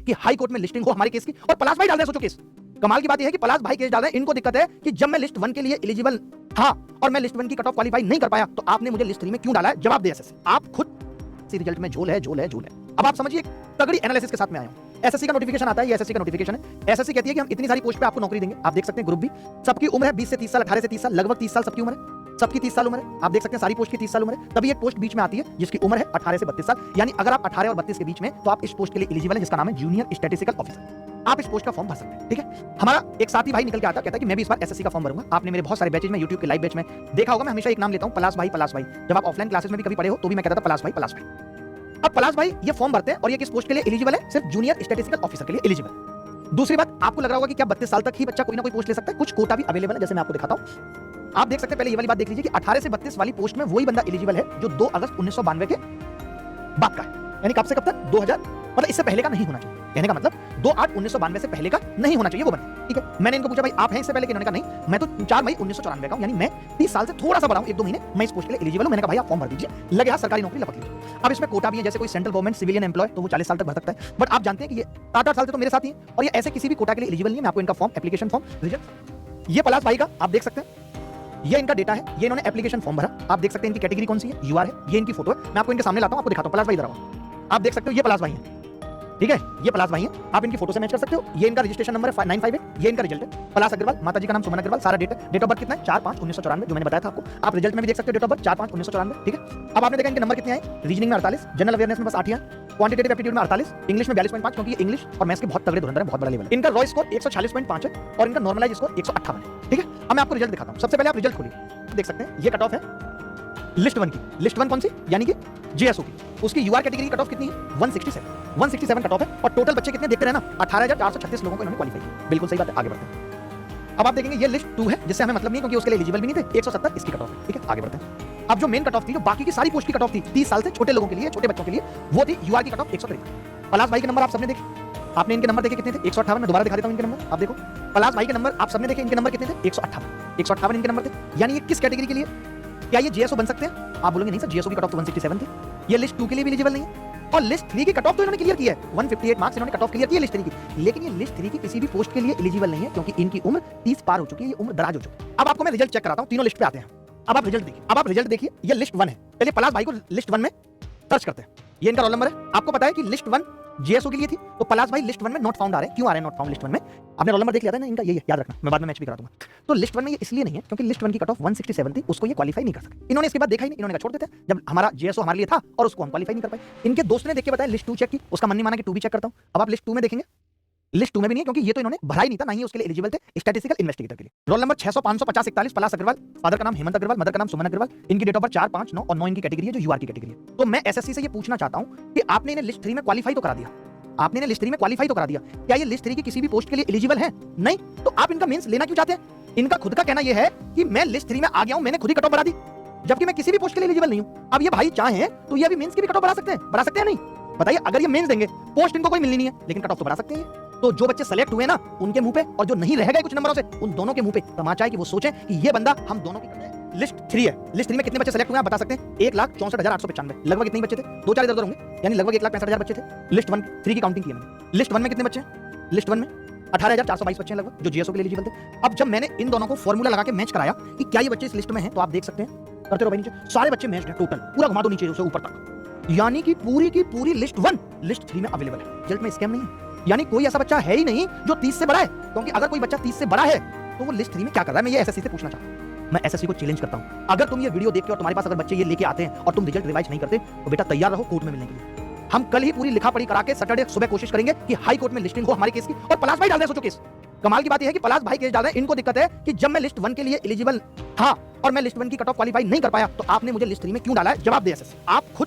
कि high court में listing हो हमारे केस की और पलाश भाई डाल रहे हैं, सोचो केस। कमाल की बात यह है कि पलाश भाई केस डाल रहे हैं, इनको दिक्कत है कि जब मैं लिस्ट 1 के लिए एलिजिबल था और मैं लिस्ट 1 की कट ऑफ क्वालीफाई नहीं कर पाया तो आपने मुझे लिस्ट 3 में क्यों डाला है, जवाब दे एसएससी। आप खुद रिजल्ट में झोल है, झोल है, झोल है। अब आप समझिए, तगड़ी एनालिसिस के साथ में आया हूं। एसएससी का नोटिफिकेशन आता है, ये एसएससी का नोटिफिकेशन है। एसएससी कहती है कि हम इतनी सारी पोस्ट पे आपको नौकरी देंगे। आप देख सकते हैं ग्रुप बी, सबकी उम्र है 20 से 30 साल, 18 से 30 साल, लगभग 30 साल सबकी उम्र है, सबकी 30 साल उम्र है। आप देख सकते हैं सारी पोस्ट की 30 साल उम्र है। तभी एक पोस्ट बीच में आती है जिसकी उम्र है 18 से 32 साल, यानी अगर आप 18 और 32 के बीच में, तो आप इस पोस्ट के लिए एलिजिबल है, जिसका नाम है जूनियर स्टैटिस्टिकल ऑफिसर। आप इस पोस्ट का फॉर्म भर सकते हैं, ठीक है। हमारा एक साथी भाई निकल के आता, कहता है कि मैं भी इस बार एसएससी का फॉर्म भरूंगा। आपने मेरे बहुत सारे बैचेज में, यूट्यूब के लाइव बैच में देखा होगा, मैं हमेशा एक नाम लेता हूं, पलाश भाई, पलाश भाई। जब आप ऑफलाइन क्लासेस में भी कभी पढ़े हो तो भी मैं कहता था पलाश भाई, पलाश भाई। अब पलाश भाई ये फॉर्म भरते हैं और ये किस पोस्ट के लिए एलिजिबल है, सिर्फ जूनियर स्टैटिस्टिकल ऑफिसर के लिए एलिजिबल। दूसरी बात, आपको लग रहा होगा कि क्या 32 साल तक ही बच्चा कोई ना कोई पोस्ट ले सकता है? कुछ कोटा भी अवेलेबल है, जैसे मैं आपको दिखाता हूं। आप देख सकते हैं, पहले ये वाली बात देख लीजिए कि 18 से 32 वाली पोस्ट में वही बंदा एलिजिबल है जो 2 अगस्त 1992 के बाद का है, यानी कब से कब तक, 2000, मतलब इससे पहले का नहीं होना चाहिए। कहने का मतलब 2/8/1992 से पहले का नहीं होना चाहिए वो बंदा, ठीक है। मैंने इनको पूछा भाई आप हैं इससे पहले के? इन्होंने कहा नहीं, मैं तो 4 मई 1994 का हूं, यानी मैं 30 साल से थोड़ा सा बड़ा हूं, 1-2 महीने, मैं इस पोस्ट के लिए एलिजिबल हूं। मैंने कहा भाई आप फॉर्म भर दीजिए, लगे हाथ सरकारी नौकरी लपक लीजिए। अब इसमें कोटा भी है, जैसे कोई सेंट्रल गवर्नमेंट सिविलियन एम्प्लॉय तो वो 40 साल तक भर सकता है, बट आप जानते हैं कि ये 8-8 साल से तो मेरे साथ ही है और ये ऐसे किसी भी कोटा के लिए एलिजिबल नहीं है। मैं आपको इनका फॉर्म, एप्लीकेशन फॉर्म, रिजल्ट, ये पलाश भाई का आप देख सकते हैं, ये इनका डेटा है, ये इन्होंने एप्लीकेशन फॉर्म भरा। आप देख सकते हैं इनकी कैटेगरी कौन सी है, यूआर है, ये इनकी फोटो है। मैं आपको इनके सामने लाता हूं, आपको दिखाता हूं। पलाश भाई इधर आओ, आप देख सकते हो ये पलाश भाई है, ठीक है, ये पलाश भाई है। आप इनकी फोटो से मैच कर सकते हो। ये इनका रजिस्ट्रेशन नंबर है 958, ये इनका रिजल्ट है। पलाश अग्रवाल, माता जी का नाम सुमन अग्रवाल, सारा डेट है। डेट ऑफ बर्थ कितना है, 4/5/1994, जो मैंने बताया था आपको। आप रिजल्ट में भी देख सकते हो डेट ऑफ बर्थ 4/5/1994, ठीक है। अब आपने देखा इनके नंबर कितने आए, रीजनिंग में 48, जनरल अवेयरनेस में बस 8 ही, क्वांटिटेटिव एप्टीट्यूड में 48, इंग्लिश में 42.5, क्योंकि ये इंग्लिश और मैथ्स के बहुत तगड़े धुरंधर हैं, बहुत बड़ा लेवल है। इनका रॉ स्कोर 146.5 है और इनका नॉर्मलाइज स्कोर 158 है, ठीक है। अब मैं आपको रिजल्ट दिखाता हूं। सबसे पहले आप रिजल्ट खोलिए, देख सकते हैं ये कट ऑफ है लिस्ट 1 की। लिस्ट 1 कौन सी, यानी कि जेएसओ की। उसकी यूआर कैटेगरी की कट ऑफ कितनी है, 167 कट ऑफ है। और टोटल बच्चे कितने देखते रहना, 18,436 लोगों को इन्होंने क्वालीफाई किया। बिल्कुल सही बात है, आगे बढ़ते हैं। अब आप देखेंगे ये लिस्ट 2 है, जिससे हमें मतलब नहीं, क्योंकि उसके लिए एलिजिबल भी नहीं थे। 170 इसकी कट ऑफ है, ठीक है। आगे बढ़ते हैं। अब जो मेन कट ऑफ थी, जो बाकी की सारी पोस्ट की कट ऑफ थी 30 साल से छोटे लोगों के लिए, छोटे बच्चों के लिए, वो थी यूआर की कट ऑफ 153। पलाश भाई के नंबर आप सबने देखे, आपने इनके नंबर देखे कितने थे, 158। मैं दोबारा दिखा देता हूं इनके नंबर, आप देखो। पलाश भाई के नंबर आप सबने देखे, इनके नंबर कितने थे, 158 इनके नंबर थे। यानी ये किस कैटेगरी के लिए, क्या ये जेएसओ बन सकते हैं? आप बोलेंगे नहीं सर, जेएसओ की कट ऑफ तो 167 थी, ये लिस्ट 2 के लिए भी एलिजिबल नहीं है। और लिस्ट 3 की कट ऑफ तो इन्होंने क्लियर की है, 158 मार्क्स इन्होंने कट ऑफ क्लियर की है लिस्ट 3 की। लेकिन ये लिस्ट 3 की किसी भी पोस्ट के लिए एलिजिबल नहीं है, क्योंकि इनकी उम्र 30 पार हो चुकी है, ये उम्र दराज हो चुकी है। अब आपको मैं रिजल्ट चेक कराता हूं, तीनों लिस्ट पे आते हैं। अब आप रिजल्ट देखिए, ये लिस्ट 1 है। पहले पलाश भाई को लिस्ट 1 में सर्च करते हैं, ये इनका रोल नंबर है। आपको पता है कि लिस्ट 1 जेएसओ के लिए थी, तो पलाश भाई लिस्ट 1 में नॉट फाउंड आ रहे हैं। क्यों आ रहे हैं नॉट फाउंड लिस्ट 1 में? आपने रोल नंबर देख लिया था ना इनका, ये याद रखना, मैं बाद में मैच भी करा दूंगा। तो लिस्ट 1 में ये इसलिए नहीं है क्योंकि लिस्ट 1 की कट ऑफ 167 थी, उसको ये क्वालीफाई नहीं कर सके। इन्होंने इसके बाद देखा ही नहीं, इन्होंने कहा छोड़ देते हैं, जब हमारा जेएसओ हमारे लिए था और उसको हम क्वालीफाई नहीं कर पाए। इनके दोस्त ने देख के बताया लिस्ट 2 चेक की, उसका मन नहीं माना कि 2 भी चेक करता हूं। अब आप लिस्ट 2 में देखेंगे, लिस्ट 2 में भी नहीं है, क्योंकि ये तो इन्होंने भरा ही नहीं था, ना ही उसके लिए एलिजिबल थे स्टैटिस्टिकल इन्वेस्टिगेटर के लिए। रोल नंबर 600 500 50 41, पलाश अग्रवाल, फादर का नाम हेमंत अग्रवाल, मदर का नाम सुमन अग्रवाल। इनकी डेट ऑफ बर्थ 4 5 9 और 9 इनकी कैटेगरी है, जो यूआर की कैटेगरी है। तो मैं एसएससी से ये पूछना चाहता हूं कि आपने इन्हें लिस्ट 3 में क्वालीफाई तो करा दिया, आपने इन्हें लिस्ट 3 में क्वालीफाई तो करा दिया, क्या ये लिस्ट 3 की किसी भी पोस्ट के लिए एलिजिबल है? नहीं, तो आप इनका मेंस लेना क्यों चाहते हैं? इनका खुद का कहना यह है कि मैं लिस्ट 3 में आ गया हूं, मैंने खुद ही कट ऑफ बढ़ा दी, जबकि मैं किसी भी पोस्ट के लिए एलिजिबल नहीं हूं। अब ये भाई चाहे तो ये अभी मेंस की भी कट ऑफ बढ़ा सकते हैं नहीं? बताइए, अगर ये मेंस देंगे, पोस्ट इनको कोई मिलनी नहीं है, लेकिन कट ऑफ तो बढ़ा सकते हैं। तो जो बच्चे सेलेक्ट हुए ना, उनके मुंह पे, और जो नहीं रह गए कुछ नंबरों से, उन दोनों के मुंह पे तमाचा है कि वो सोचें कि ये बंदा हम दोनों की लिस्ट 3 है। लिस्ट 3 में कितने बच्चे सेलेक्ट हुए आप बता सकते हैं? 1,64,895, लगभग इतने बच्चे थे, 2-4 इधर होंगे, यानी लगभग 1,65,000 बच्चे थे। लिस्ट 1 3 की काउंटिंग की है मैंने। लिस्ट 1 में कितने बच्चे हैं? लिस्ट 1 में 18,422 बच्चे हैं लगभग, जो जेएसओ के लिए एलिजिबल थे। अब जब मैंने इन दोनों को फॉर्मूला लगा के मैच कराया कि क्या ये बच्चे इस लिस्ट में हैं, तो आप देख सकते हैं, करते रहो भाई नीचे, सारे बच्चे मैच्ड हैं टोटल, पूरा घुमा दो नीचे से ऊपर तक, यानी कि पूरी की पूरी लिस्ट 1 लिस्ट 3 में अवेलेबल है। रिजल्ट में स्कैम नहीं है, यानी कोई ऐसा बच्चा है ही नहीं जो 30 से बड़ा है, क्योंकि अगर कोई बच्चा 30 से बड़ा है तो वो लिस्ट 3 में क्या कर रहा है? मैं ये एसएससी से पूछना चाहता हूं। मैं एसएससी को चैलेंज करता हूं, अगर तुम ये वीडियो देख के और तुम्हारे पास अगर बच्चे ये लेके आते हैं और तुम रिजल्ट रिवाइज नहीं करते, तो बेटा तैयार रहो कोर्ट में मिलने के लिए। हम कल ही पूरी लिखा पढ़ी करा के सैटरडे सुबह कोशिश करेंगे कि हाई कोर्ट में लिस्टिंग हो हमारे केस की, और पलाश भाई डाल रहे हैं, सोचो केस। कमाल की बात यह है कि पलाश भाई केस डाल रहे हैं, इनको दिक्कत है कि जब मैं लिस्ट 1 के लिए एलिजिबल था और मैं लिस्ट 1 की कट ऑफ क्वालीफाई नहीं कर पाया, तो आपने मुझे लिस्ट 3 में क्यों डाला है? जवाब दे एसएससी। आप खुद